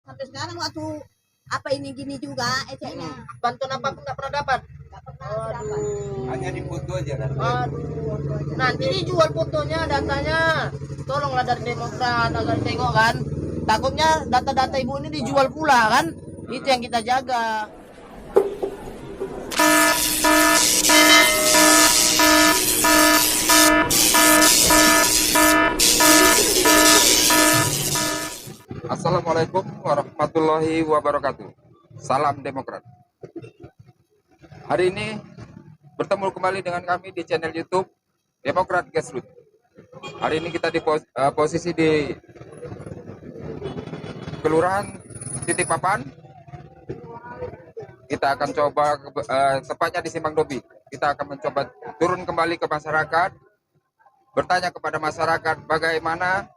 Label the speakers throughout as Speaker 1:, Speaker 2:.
Speaker 1: Sampai sekarang waktu apa ini gini juga eceknya.
Speaker 2: Bantuan apa pun nggak pernah dapat.
Speaker 1: Nggak pernah dapat.
Speaker 3: Hanya di foto aja kan.
Speaker 2: Aduh, nanti dijual fotonya, datanya. Tolonglah dari Demokrat agar tengok kan. Takutnya data-data ibu ini dijual pula kan. Itu yang kita jaga.
Speaker 4: Assalamualaikum warahmatullahi wabarakatuh. Salam Demokrat. Hari ini bertemu kembali dengan kami di channel YouTube Demokrat Grassroots. Hari ini kita di posisi di Kelurahan Titik Papan. Kita akan coba tepatnya di Simpang Dobi. Kita akan mencoba turun kembali ke masyarakat, bertanya kepada masyarakat bagaimana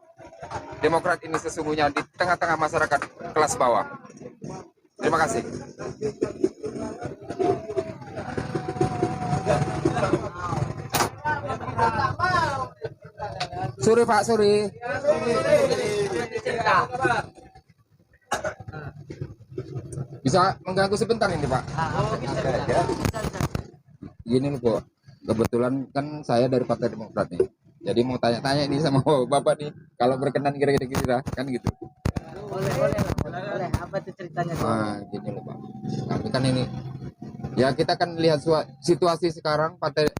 Speaker 4: Demokrat ini sesungguhnya di tengah-tengah masyarakat kelas bawah. Terima kasih. Sore Pak, sore. Bisa mengganggu sebentar ini Pak? Gini loh Pak, kebetulan kan saya dari Partai Demokrat nih. Jadi mau tanya-tanya ini sama Bapak nih, kalau berkenan kira-kira kan gitu.
Speaker 2: Boleh. Apa itu ceritanya?
Speaker 4: Gini loh Pak. Tapi kan ini, ya kita kan lihat situasi sekarang partai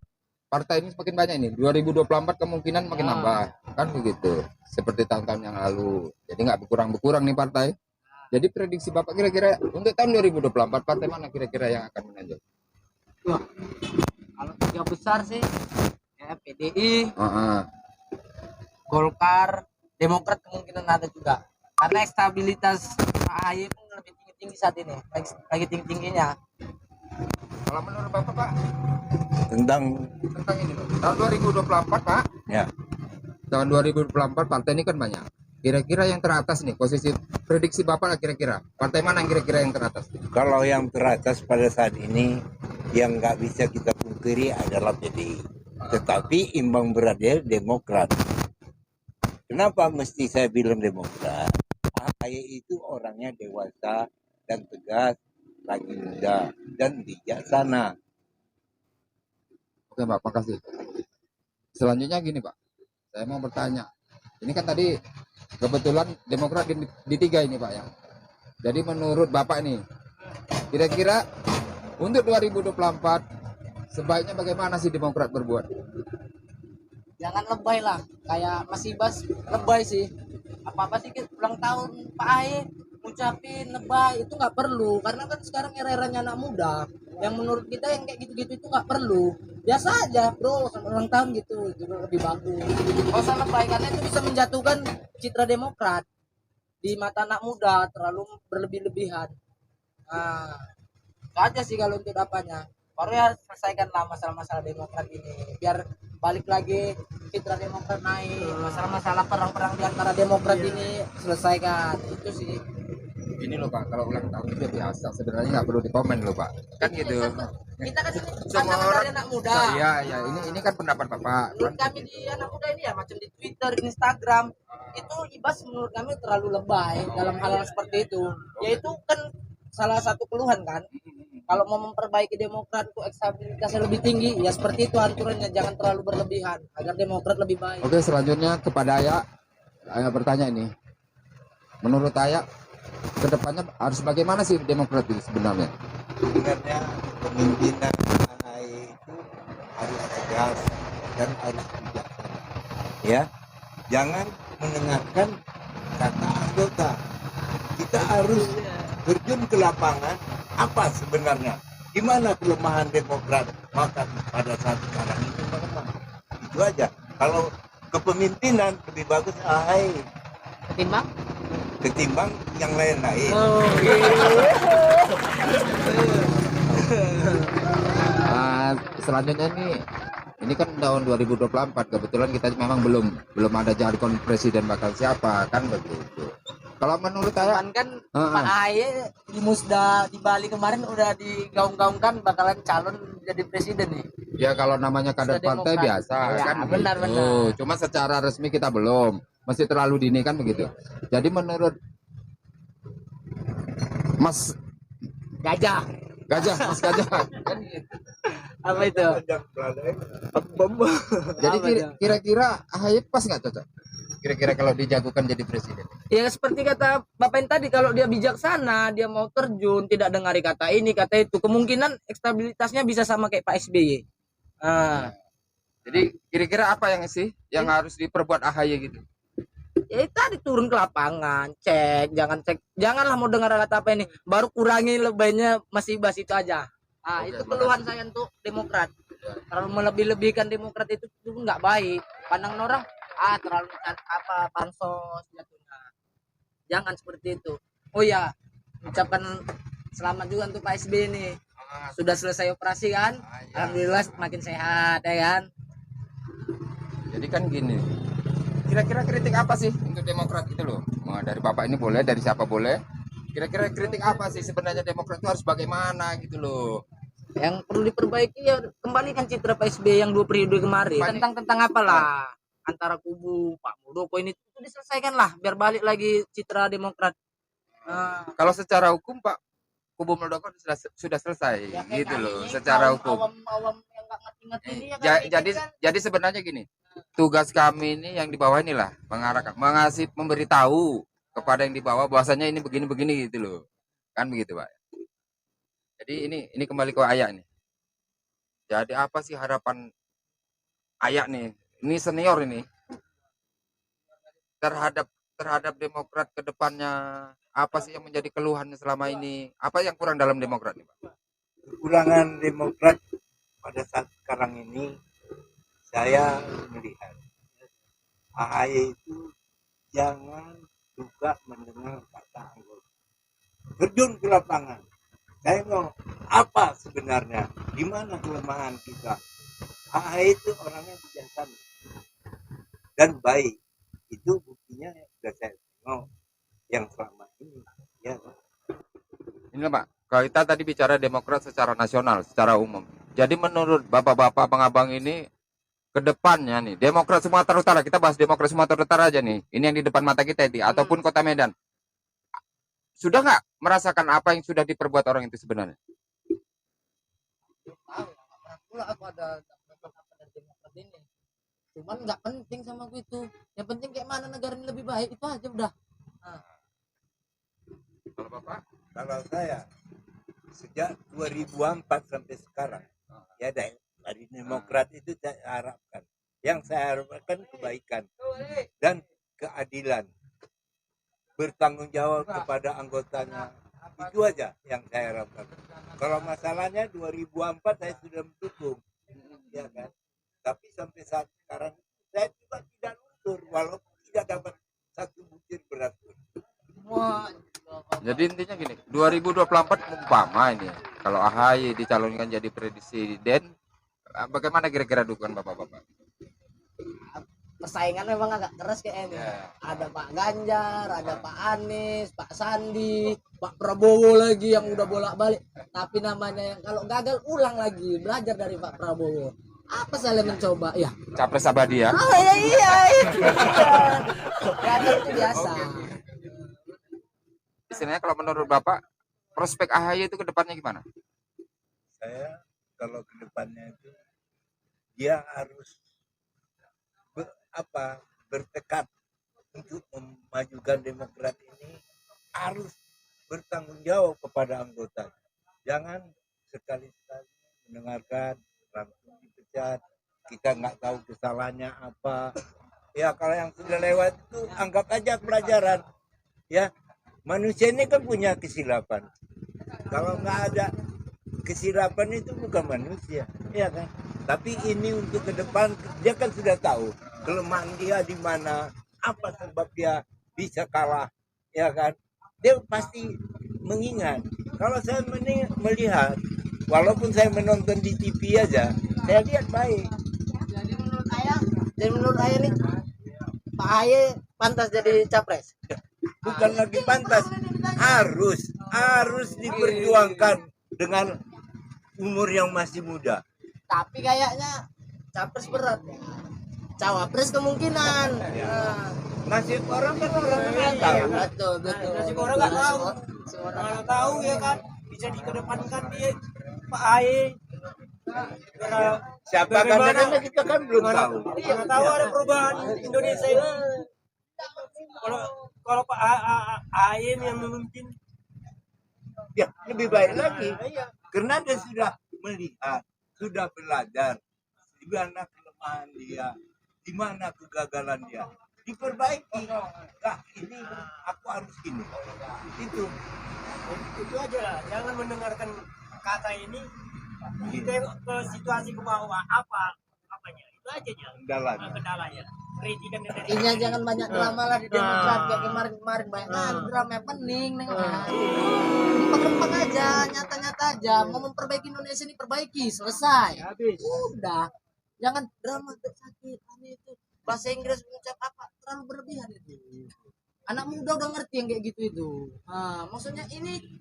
Speaker 4: ini semakin banyak ini. 2024 kemungkinan makin nambah, kan begitu. Seperti tahun-tahun yang lalu. Jadi nggak berkurang nih partai. Jadi prediksi Bapak kira-kira untuk tahun 2024 partai mana kira-kira yang akan menonjol?
Speaker 2: Wah, kalau tiga besar sih ya PDI, Golkar, Demokrat kemungkinan ada juga. Karena stabilitas AHY pun lebih tinggi saat ini, lagi tinggi-tingginya.
Speaker 4: Kalau menurut Bapak Pak,
Speaker 3: Tentang
Speaker 4: ini loh, tahun 2024 Pak,
Speaker 3: ya,
Speaker 4: tahun 2024 partai ini kan banyak. Kira-kira yang teratas nih, posisi prediksi Bapak lah kira-kira. Partai mana yang kira-kira yang teratas?
Speaker 3: kalau yang teratas pada saat ini yang nggak bisa kita pungkiri adalah PDI. Tetapi imbang beratnya Demokrat. Kenapa mesti saya bilang Demokrat? AHY itu orangnya dewasa dan tegas, lagi muda dan bijaksana.
Speaker 4: Oke Pak, makasih. Selanjutnya gini Pak, saya mau bertanya. Ini kan tadi kebetulan Demokrat di tiga ini Pak ya. Jadi menurut Bapak nih, kira-kira untuk 2024 sebaiknya bagaimana sih Demokrat berbuat?
Speaker 2: Jangan lebay lah, kayak Mas Ibas lebay sih. Apa-apa sih ulang tahun Pak AHY ngucapin lebay itu nggak perlu, karena kan sekarang era-eranya anak muda. Yang menurut kita yang kayak gitu-gitu itu nggak perlu. Biasa aja bro, sama ulang tahun gitu, itu lebih bagus. Nggak usah lebay, karena itu bisa menjatuhkan citra Demokrat di mata anak muda, terlalu berlebih-lebihan. Nah, itu aja sih kalau untuk apanya. Baru ya selesaikanlah masalah-masalah Demokrat ini, biar balik lagi citra Demokrat naik. Masalah-masalah perang-perang di antara Demokrat ini selesaikan, itu sih.
Speaker 4: Ini loh Pak, kalau ulang tahun itu biasa, sebenarnya nggak perlu dikomen loh Pak. Kan gitu.
Speaker 2: Kita kan
Speaker 4: Semua
Speaker 2: pandangan
Speaker 4: orang
Speaker 2: dari anak muda.
Speaker 4: Iya, ya, ini kan pendapat Bapak.
Speaker 2: Menurut kami di anak muda ini ya, macam di Twitter, Instagram, itu Ibas menurut kami terlalu lebay dalam hal seperti itu. Yaitu kan salah satu keluhan kan. Kalau mau memperbaiki Demokrat untuk stabilitasnya lebih tinggi, ya seperti itu aturannya, jangan terlalu berlebihan agar Demokrat lebih baik.
Speaker 4: Oke, selanjutnya kepada Aya bertanya ini. Menurut Aya, kedepannya harus bagaimana sih Demokrat ini sebenarnya?
Speaker 3: Sebenarnya pemimpinan AHY itu harus tegas dan harus bijaksana. Ya, jangan mendengarkan kata anggota. Kita harus terjun ke lapangan. Apa sebenarnya? Gimana kelemahan Demokrat? Maka pada saat sekarang itu melemah. Itu aja. Kalau kepemimpinan lebih bagus AHY ketimbang yang lain-lain.
Speaker 4: Selanjutnya ini kan tahun 2024, kebetulan kita memang belum ada jargon presiden bakal siapa kan begitu. Kalau menurut saya
Speaker 2: kan Pak AHY di Musda di Bali kemarin udah digaung-gaungkan bakalan calon jadi presiden nih.
Speaker 4: ya kalau namanya kader partai biasa
Speaker 2: ya,
Speaker 4: kan
Speaker 2: benar.
Speaker 4: Cuma secara resmi kita belum, masih terlalu dini kan begitu. Jadi menurut Mas
Speaker 2: Gajah.
Speaker 4: Mas Gajah. Kan gitu.
Speaker 2: Apa itu?
Speaker 4: Jadi
Speaker 2: Apa tuh?
Speaker 4: kira-kira AHY pas nggak cocok? Kira-kira kalau dijagokan jadi presiden?
Speaker 2: Ya seperti kata Bapak yang tadi, kalau dia bijaksana, dia mau terjun, tidak dengari kata ini, kata itu, kemungkinan ekstabilitasnya bisa sama kayak Pak SBY. Ah,
Speaker 4: Jadi kira-kira apa yang sih yang harus diperbuat AHY gitu?
Speaker 2: ya itu tadi turun ke lapangan, janganlah mau dengar kata apa ini, baru kurangi lebaynya masih bas itu aja.
Speaker 4: Oke,
Speaker 2: Itu keluhan saya untuk Demokrat. Terlalu melebih-lebihkan Demokrat itu nggak baik. Pandangan orang, terlalu pansos jatuhnya. Jangan seperti itu. Oh ya, ucapkan selamat juga untuk Pak SBY nih. Sudah selesai operasi kan? Alhamdulillah makin sehat ya kan?
Speaker 4: Jadi kan gini, kira-kira kritik apa sih untuk Demokrat itu loh? Mau dari Bapak ini boleh, dari siapa boleh. Kira-kira kritik apa sih sebenarnya Demokrat itu harus bagaimana gitu loh?
Speaker 2: Yang perlu diperbaiki ya kembalikan citra Pak SBY yang 2 periode kemarin. Tentang apalah antara kubu Pak Muldoko ini itu diselesaikan lah, biar balik lagi citra Demokrat.
Speaker 4: Kalau secara hukum Pak Kubu Muldoko sudah selesai
Speaker 2: Ya, kayak
Speaker 4: gitu
Speaker 2: kami
Speaker 4: loh
Speaker 2: ini
Speaker 4: secara
Speaker 2: kaum
Speaker 4: hukum.
Speaker 2: awam yang nggak ngerti-ngerti ini ya kan,
Speaker 4: Jadi
Speaker 2: kan.
Speaker 4: jadi sebenarnya gini, tugas kami ini yang di bawah inilah mengarahkan, memberitahu kepada yang di bawah bahwasanya ini begini-begini gitu loh. Kan begitu, Pak. Jadi ini kembali ke Ayak nih. Jadi apa sih harapan Ayak nih? Ini senior ini terhadap Demokrat ke depannya, apa sih yang menjadi keluhan selama ini? Apa yang kurang dalam Demokrat nih, Pak?
Speaker 3: Kekurangan Demokrat pada saat sekarang ini saya melihat AHY itu jangan juga mendengar kata anggota, terjun ke lapangan. Saya ngomong apa sebenarnya, di mana kelemahan kita. AHY itu orangnya bijaksana dan baik, itu buktinya sudah saya tengok yang selama ini ya.
Speaker 4: Ini Pak, kalau kita tadi bicara Demokrat secara nasional, secara umum. Jadi menurut bapak-bapak abang-abang ini ke depannya nih, Demokrat Sumatera Utara, kita bahas Demokrat Sumatera Utara aja nih. Ini yang di depan mata kita itu, ataupun Kota Medan. Sudah nggak merasakan apa yang sudah diperbuat orang itu sebenarnya?
Speaker 2: Pula aku ada apa dari Demokrat ini. Cuman nggak penting sama gue itu. Yang penting kayak mana negara ini lebih baik, itu aja udah.
Speaker 4: Kalau Bapak?
Speaker 3: Kalau saya sejak 2004 sampai sekarang ya dari Demokrat itu saya harapkan, yang saya harapkan kebaikan dan keadilan, bertanggung jawab kepada anggotanya, itu aja yang saya harapkan. Kalau masalahnya 2004 saya sudah mendukung ya kan, tapi sampai saat sekarang saya juga tidak luntur walaupun tidak dapat satu butir beras pun.
Speaker 4: Jadi intinya gini, 2024 umpama ini kalau AHY dicalonkan jadi presiden, bagaimana kira-kira dukungan bapak-bapak?
Speaker 2: Persaingan memang agak keras kayaknya. Ada Pak Ganjar, ada Pak Anies, Pak Sandi, Pak Prabowo lagi yang udah bolak-balik. Tapi namanya yang kalau gagal ulang lagi, belajar dari Pak Prabowo. Apa salah mencoba? Ya.
Speaker 4: Capres abadi ya?
Speaker 2: Oh iya. Gagal itu biasa.
Speaker 4: Istilahnya kalau menurut Bapak, prospek AHY itu ke depannya gimana?
Speaker 3: Saya kalau ke depannya itu dia harus bertekad untuk memajukan Demokrat ini, harus bertanggung jawab kepada anggota. Jangan sekali-sekali mendengarkan langsung dipecat, kita nggak tahu kesalahannya apa. Ya kalau yang sudah lewat itu anggap aja pelajaran. Ya, manusia ini kan punya kesilapan. Kalau nggak ada kesilapan itu bukan manusia, ya kan? Tapi ini untuk ke depan, dia kan sudah tahu kelemahan dia di mana, apa sebab dia bisa kalah, ya kan? Dia pasti mengingat. Kalau saya melihat, walaupun saya menonton di TV aja, saya lihat baik.
Speaker 2: Jadi menurut saya nih, Pak AHY pantas jadi capres.
Speaker 3: Bukan lagi pantas, harus diperjuangkan dengan umur yang masih muda.
Speaker 2: Tapi kayaknya capres berat. Cawapres kemungkinan.
Speaker 3: Nasib orang kan orang nggak tahu.
Speaker 2: Betul, betul.
Speaker 5: Nasib orang nggak tahu. Mana tahu ya kan, bisa dikedepankan dia Pak Aye.
Speaker 3: Siapa gandarannya kita kan belum tahu.
Speaker 5: Mana tahu ada perubahan Indonesia ini. Kalau Pak Aye yang memimpin,
Speaker 3: Ya, lebih baik lagi. Karena dia sudah melihat, sudah belajar di mana kelemahan dia, di mana kegagalan dia. Diperbaiki. Nah, ini aku harus ini. Itu
Speaker 5: aja lah. Jangan mendengarkan kata ini. Kita ke situasi ke bawah apanya itu aja kendalanya. Kritikan dari
Speaker 2: Intinya jangan banyak drama lah di Demokrat kayak kemarin-kemarin banyak drama yang pening rempang-rempang aja, nyata-nyata aja. Mau memperbaiki Indonesia ini perbaiki, selesai. Udah. Jangan drama sakit itu. Bahasa Inggris mengucap apa terlalu berlebihan itu. Anak muda udah ngerti yang kayak gitu itu. Nah, maksudnya ini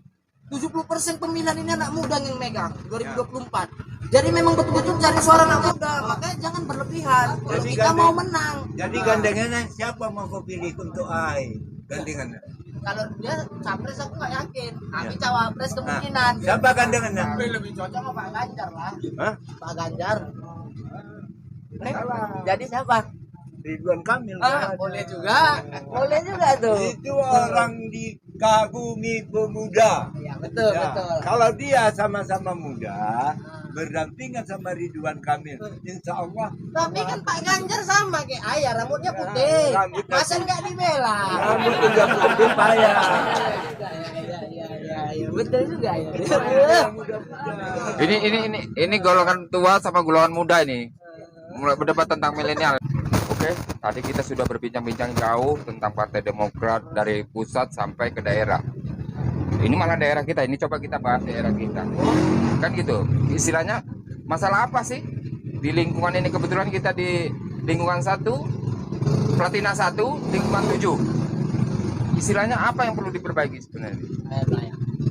Speaker 2: 70% pemilihan ini anak muda yang megang 2024. Jadi memang betul-betul cari suara anak muda, makanya jangan berlebihan. Kalau
Speaker 3: Jadi
Speaker 2: kita mau menang.
Speaker 3: Jadi gandengannya siapa mau kau pilih untuk AI? Gandengannya.
Speaker 2: Kalau dia capres aku nggak yakin. Tapi cawapres kemungkinan.
Speaker 3: Siapa gandengannya?
Speaker 2: Lebih cocok sama Pak Ganjar lah.
Speaker 3: Hah?
Speaker 2: Pak Ganjar. Jadi siapa?
Speaker 3: Ridwan Kamil.
Speaker 2: Boleh juga. Boleh juga tuh.
Speaker 3: Itu orang dikagumi pemuda.
Speaker 2: Ya, betul,
Speaker 3: Ya,
Speaker 2: betul.
Speaker 3: kalau dia sama-sama muda, berdampingan sama Ridwan Kamil, insya Allah.
Speaker 2: Tapi kan Pak Ganjar sama kayak ayah, rambutnya putih.
Speaker 3: Rambutnya
Speaker 2: Masa nggak dibela?
Speaker 3: Rambut juga putih payah.
Speaker 2: Ya, betul juga ya.
Speaker 4: Ini golongan tua sama golongan muda ini. Mulai berdebat tentang milenial. Oke, tadi kita sudah berbincang-bincang jauh tentang Partai Demokrat dari pusat sampai ke daerah. Ini malah daerah kita, ini coba kita bahas daerah kita. Kan gitu, istilahnya masalah apa sih? Di lingkungan ini kebetulan kita di lingkungan 1, Platina 1, lingkungan 7. Istilahnya apa yang perlu diperbaiki sebenarnya?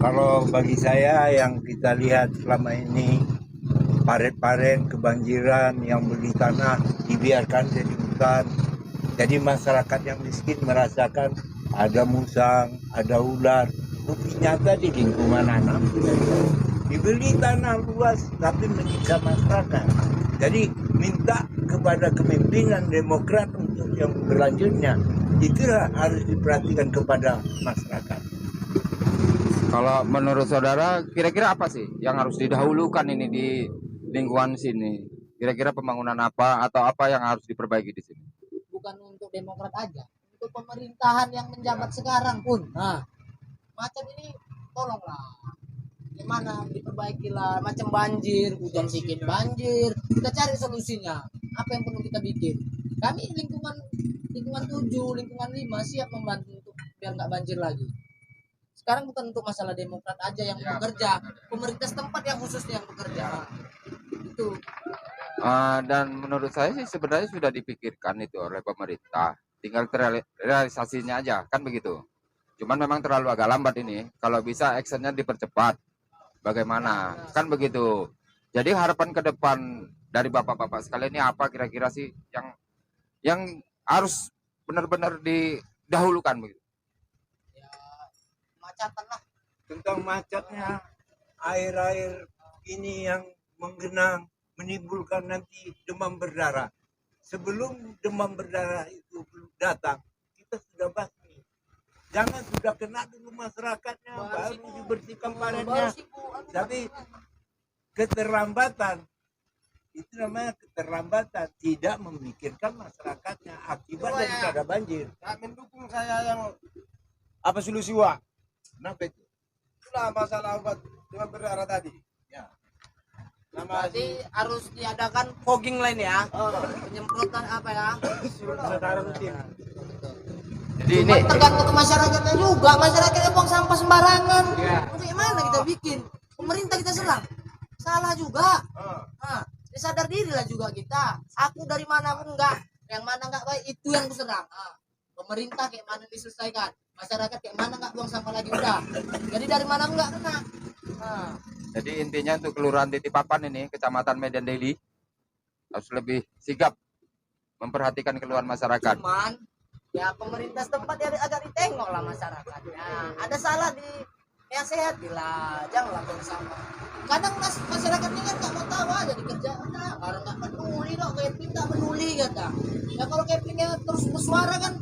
Speaker 3: Kalau bagi saya yang kita lihat selama ini, paret-paret kebanjiran yang beli tanah dibiarkan jadi hutan. Jadi masyarakat yang miskin merasakan ada musang, ada ular. Bukti nyata di lingkungan anak. Dibeli tanah luas tapi menyiksa masyarakat. Jadi minta kepada kepemimpinan Demokrat untuk yang berlanjutnya. Itu harus diperhatikan kepada masyarakat.
Speaker 4: Kalau menurut saudara, kira-kira apa sih yang harus didahulukan ini di lingkungan sini? Kira-kira pembangunan apa atau apa yang harus diperbaiki di sini?
Speaker 2: Bukan untuk Demokrat aja, untuk pemerintahan yang menjabat sekarang pun. Nah, macam ini tolonglah. Gimana diperbaikilah, macam banjir, hujan sedikit banjir. Kita cari solusinya. Apa yang perlu kita bikin? Kami lingkungan 7, lingkungan 5 siap membantu untuk biar nggak banjir lagi. Sekarang bukan untuk masalah Demokrat aja yang bekerja, pemerintah setempat yang khususnya yang bekerja. Itu.
Speaker 4: Dan menurut saya sih sebenarnya sudah dipikirkan itu oleh pemerintah. Tinggal realisasinya aja, kan begitu. Cuman memang terlalu agak lambat ini. Kalau bisa actionnya dipercepat. Bagaimana? Kan begitu. Jadi harapan ke depan dari bapak-bapak sekalian ini apa kira-kira sih yang harus benar-benar didahulukan begitu?
Speaker 2: Macatan lah.
Speaker 3: Tentang macetnya, air-air ini yang menggenang menimbulkan nanti demam berdarah. Sebelum demam berdarah itu datang, kita sudah basmi. Jangan sudah kena dulu masyarakatnya, baru dibersihkan parennya. Tapi keterlambatan, itu namanya keterlambatan, tidak memikirkan masyarakatnya akibat daripada banjir.
Speaker 5: mendukung saya yang apa solusi Wak?
Speaker 3: Kenapa itu?
Speaker 5: Itulah masalah obat demam berdarah tadi.
Speaker 3: Ya.
Speaker 2: Berarti harus diadakan fogging lain ya. Penyemprotan apa ya?
Speaker 5: Secara rutin.
Speaker 4: Jadi ini
Speaker 2: Cuma tergantung ke masyarakatnya juga. Masyarakatnya buang sampah sembarangan. Bagaimana kita bikin? Pemerintah kita serang. Salah juga. Nah, sadar dirilah juga kita. Aku dari mana pun enggak. Yang mana enggak baik itu yang kuserang. Nah, pemerintah kayak mana diselesaikan. Masyarakat kayak mana enggak buang sampah lagi udah. Jadi dari mana enggak kena. Nah,
Speaker 4: jadi intinya untuk Kelurahan Titipapan ini, Kecamatan Medan Daily harus lebih sigap memperhatikan keluhan masyarakat.
Speaker 2: cuman Ya pemerintah setempat ya agak ditengok lah masyarakatnya. Ada salah di ya sehatilah, janganlah buang sampah. Kadang masyarakat ini kan nggak mau tahu aja di kerjaan, karena nggak peduli dong, Kepling nggak peduli kata. Ya kalau Keplingnya terus bersuara kan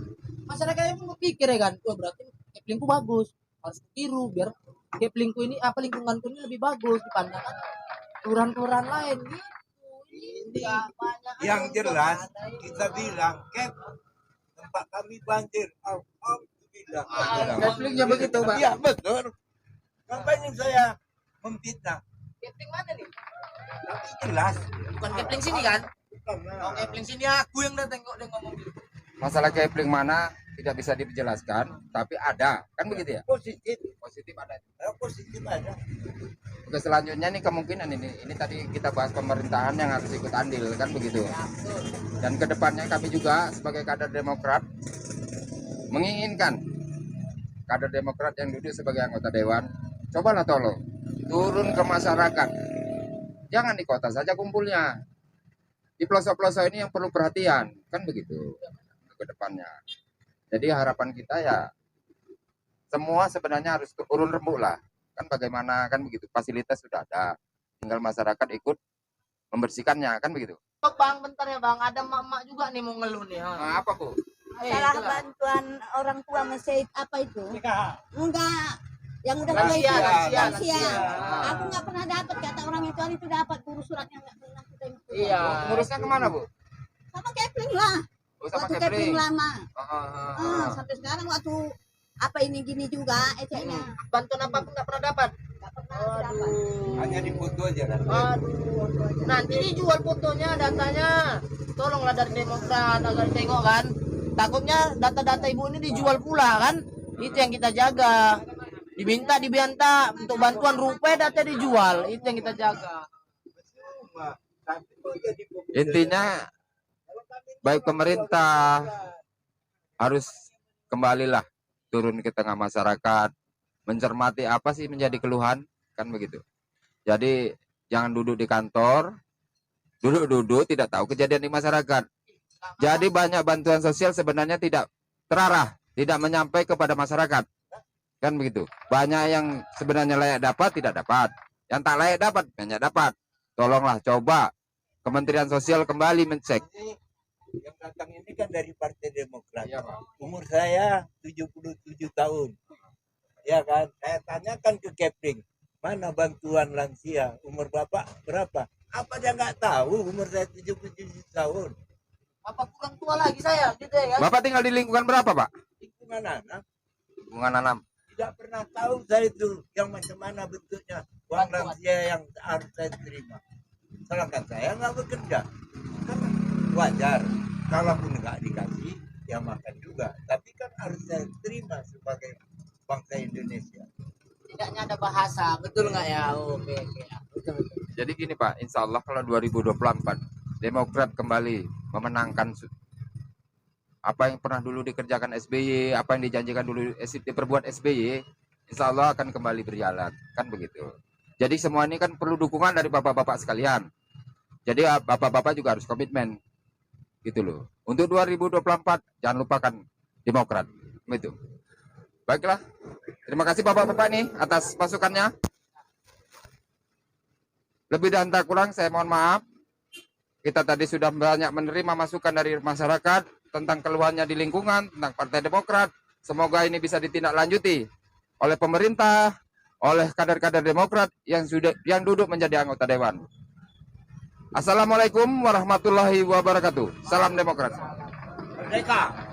Speaker 2: masyarakatnya pun berpikir ya kan, wah berarti Keplingku bagus, harus tiru biar Keplingku ini apa lingkunganku ini lebih bagus dipandang kan kelurahan-kelurahan lain gitu. Ini banyak
Speaker 3: Yang
Speaker 2: ada
Speaker 3: jelas
Speaker 2: ada ini.
Speaker 3: kita bilang, Kep, tempat kami banjir. Bilang.
Speaker 4: Keplingnya begitu, Pak.
Speaker 3: Iya betul. Ngapain saya memfitnah?
Speaker 2: Kepling mana nih?
Speaker 3: Tapi jelas.
Speaker 2: Bukan Kepling sini kan? Kalau Kepling sini aku yang udah tengok dia ngomong gitu.
Speaker 4: Masalah Kepling mana tidak bisa dijelaskan, tapi ada, kan begitu ya?
Speaker 3: Positif.
Speaker 4: Positif ada.
Speaker 3: Positif ada.
Speaker 4: Oke, selanjutnya nih kemungkinan ini tadi kita bahas pemerintahan yang harus ikut andil, kan begitu. Dan kedepannya kami juga sebagai kader Demokrat menginginkan kader Demokrat yang duduk sebagai anggota dewan, cobalah tolong turun ke masyarakat. Jangan di kota saja kumpulnya. Di pelosok-pelosok ini yang perlu perhatian, kan begitu ke depannya. Jadi harapan kita ya semua sebenarnya harus turun rembuk lah. Kan bagaimana kan begitu. Fasilitas sudah ada. Tinggal masyarakat ikut membersihkannya, kan begitu.
Speaker 2: Bang, bentar ya Bang, ada mak-mak juga nih mau ngeluh nih.
Speaker 4: Nah, apa Bu?
Speaker 1: Salah bantuan orang tua masih apa itu? Enggak, yang udah tua itu
Speaker 2: Lansia.
Speaker 1: lansia. Aku nggak pernah dapat, kata orang itu dapat guru suratnya nggak pernah kita ikut.
Speaker 2: Iya.
Speaker 4: Ngurusnya kemana Bu?
Speaker 1: Sama Kepling lah.
Speaker 4: Oh, sama
Speaker 1: Waktu
Speaker 4: Kepling.
Speaker 1: Kepling lama.
Speaker 4: Ah.
Speaker 1: Sampai sekarang waktu apa ini gini juga eceknya.
Speaker 2: Bantuan apapun nggak pernah dapat.
Speaker 1: Nggak pernah dapat.
Speaker 3: Hanya di foto aja kan.
Speaker 2: Aduh. Nanti dijual fotonya, datanya. Tolonglah dari Demokrat agar tengok kan. Takutnya data-data ibu ini dijual pula kan. Itu yang kita jaga. Diminta untuk bantuan rupiah data dijual. Itu yang kita jaga.
Speaker 4: Intinya baik pemerintah harus kembalilah turun ke tengah masyarakat, mencermati apa sih menjadi keluhan, kan begitu. Jadi jangan duduk di kantor, duduk-duduk tidak tahu kejadian di masyarakat. Jadi banyak bantuan sosial sebenarnya tidak terarah, tidak menyampai kepada masyarakat, kan begitu. Banyak yang sebenarnya layak dapat tidak dapat, yang tak layak dapat banyak dapat. Tolonglah coba Kementerian Sosial kembali mencek.
Speaker 3: Yang datang ini kan dari Partai Demokrat.
Speaker 4: Iya, Pak.
Speaker 3: Umur saya 77 tahun. Ya kan? Saya tanyakan ke Kepling, mana bantuan lansia? Umur Bapak berapa? Apa dia nggak tahu umur saya 77 tahun?
Speaker 2: Apa kurang tua lagi saya gitu ya.
Speaker 4: Bapak tinggal di lingkungan berapa, Pak?
Speaker 3: Lingkungan anak.
Speaker 4: Lingkungan 6.
Speaker 3: Tidak pernah tahu saya itu yang macam mana bentuknya uang lansia yang harus saya terima. Salahkan saya nggak bekerja. Kan wajar. Kalaupun nggak dikasih, ya makan juga. Tapi kan harus saya terima sebagai bangsa Indonesia.
Speaker 2: Tidaknya ada bahasa, betul nggak ya? Oke. Betul.
Speaker 4: Jadi gini Pak, insya Allah kalau 2024 Demokrat kembali memenangkan apa yang pernah dulu dikerjakan SBY, apa yang dijanjikan dulu diperbuat SBY, insya Allah akan kembali berjalan, kan begitu. Jadi semua ini kan perlu dukungan dari bapak-bapak sekalian. Jadi bapak-bapak juga harus komitmen, gitu loh. Untuk 2024 jangan lupakan Demokrat, itu. Baiklah, terima kasih bapak-bapak nih atas masukannya. Lebih dan tak kurang saya mohon maaf. Kita tadi sudah banyak menerima masukan dari masyarakat tentang keluhannya di lingkungan, tentang Partai Demokrat. Semoga ini bisa ditindaklanjuti oleh pemerintah, oleh kader-kader Demokrat yang duduk menjadi anggota dewan. Assalamualaikum warahmatullahi wabarakatuh. Salam Demokrat.
Speaker 2: Merdeka.